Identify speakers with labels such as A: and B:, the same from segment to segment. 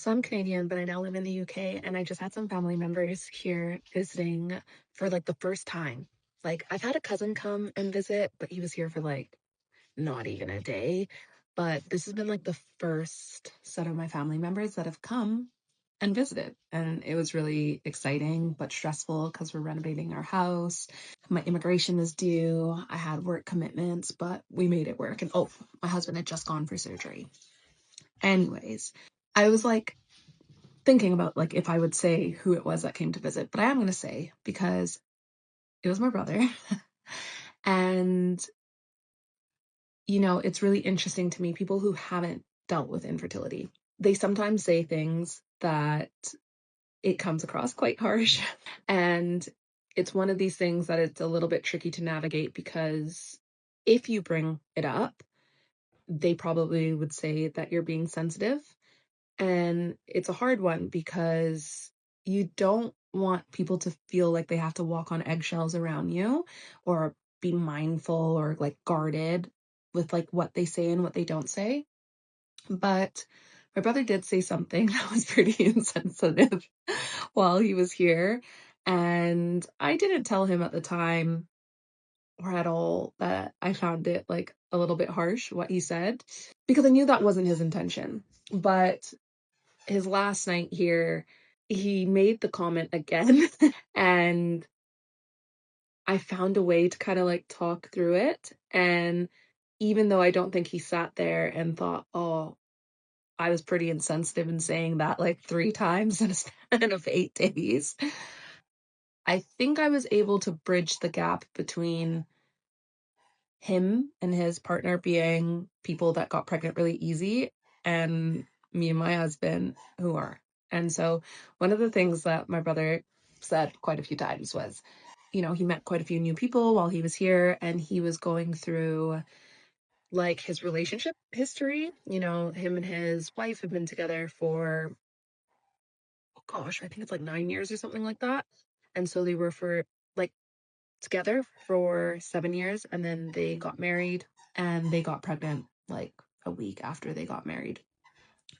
A: So I'm Canadian, but I now live in the UK, and I just had some family members here visiting for like the first time. Like, I've had a cousin come and visit, but he was here for like not even a day. But this has been like the first set of my family members that have come and visited. And it was really exciting, but stressful because we're renovating our house. My immigration is due. I had work commitments, but we made it work. And oh, my husband had just gone for surgery. Anyways, I was like, thinking about like if I would say who it was that came to visit, but I am going to say because it was my brother. And it's really interesting to me, people who haven't dealt with infertility. They sometimes say things that it comes across quite harsh. And it's one of these things that it's a little bit tricky to navigate because if you bring it up, they probably would say that you're being sensitive. And it's a hard one because you don't want people to feel like they have to walk on eggshells around you or be mindful or like guarded with like what they say and what they don't say. But my brother did say something that was pretty insensitive while he was here. And I didn't tell him at the time or at all that I found it like a little bit harsh what he said because I knew that wasn't his intention. But his last night here, he made the comment again. And I found a way to kind of like talk through it. And even though I don't think he sat there and thought, oh, I was pretty insensitive in saying that like 3 times in a span of 8 days, I think I was able to bridge the gap between him and his partner being people that got pregnant really easy and me and my husband who are. And so one of the things that my brother said quite a few times was, he met quite a few new people while he was here and he was going through like his relationship history. Him and his wife have been together for, oh gosh, I think it's like 9 years or something like that. And so they were for like together for 7 years and then they got married and they got pregnant like a week after they got married.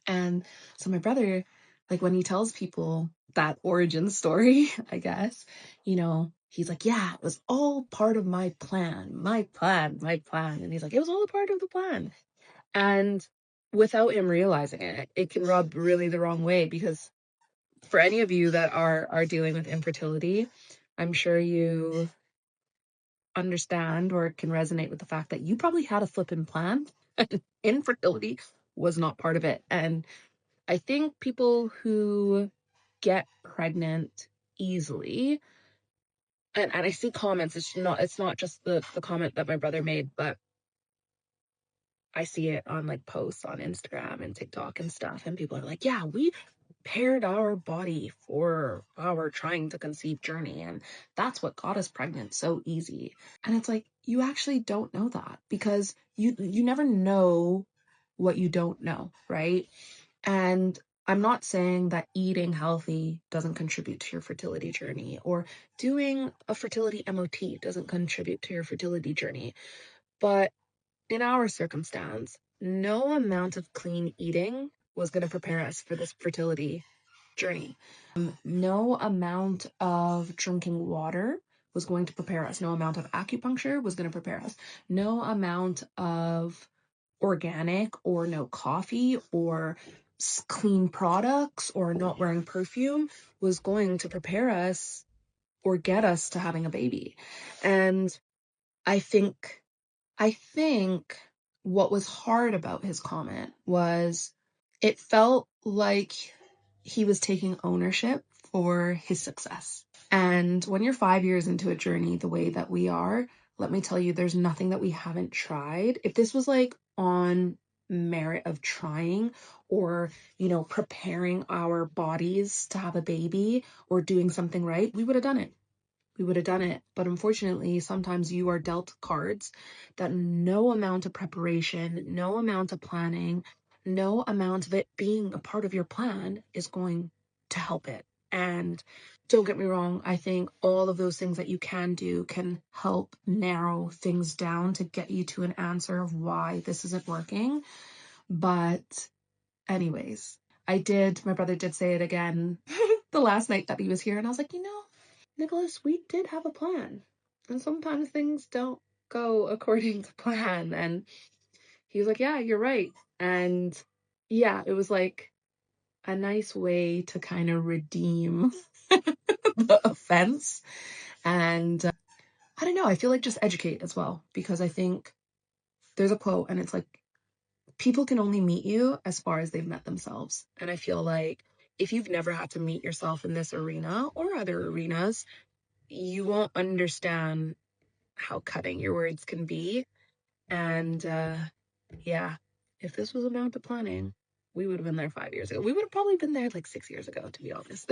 A: And so my brother, like when he tells people that origin story, I guess, he's like, yeah, it was all part of my plan, my plan, my plan. And he's like, it was all a part of the plan. And without him realizing it, it can rub really the wrong way because for any of you that are dealing with infertility, I'm sure you understand or can resonate with the fact that you probably had a flippin' plan and infertility was not part of it. And I think people who get pregnant easily, and I see comments, it's not just the comment that my brother made, but I see it on like posts on Instagram and TikTok and stuff, and people are like, yeah, we prepared our body for our trying to conceive journey, and that's what got us pregnant so easy. And it's like, you actually don't know that because you never know what you don't know, right? And I'm not saying that eating healthy doesn't contribute to your fertility journey or doing a fertility MOT doesn't contribute to your fertility journey. But in our circumstance, no amount of clean eating was going to prepare us for this fertility journey. No amount of drinking water was going to prepare us. No amount of acupuncture was going to prepare us. No amount of organic or no coffee or clean products or not wearing perfume was going to prepare us or get us to having a baby. And I think I think what was hard about his comment was it felt like he was taking ownership for his success. And when you're 5 years into a journey the way that we are, let me tell you, there's nothing that we haven't tried. If this was like on merit of trying or, preparing our bodies to have a baby or doing something right, we would have done it. We would have done it. But unfortunately, sometimes you are dealt cards that no amount of preparation, no amount of planning, no amount of it being a part of your plan is going to help it. And don't get me wrong, I think all of those things that you can do can help narrow things down to get you to an answer of why this isn't working. But anyways, My brother did say it again the last night that he was here. And I was like, Nicholas, we did have a plan. And sometimes things don't go according to plan. And he was like, yeah, you're right. And yeah, it was like a nice way to kind of redeem the offense. And I don't know, I feel like just educate as well, because I think there's a quote and it's like, people can only meet you as far as they've met themselves. And I feel like if you've never had to meet yourself in this arena or other arenas, you won't understand how cutting your words can be. And yeah, if this was amount to planning, we would have been there 5 years ago. We would have probably been there like 6 years ago, to be honest.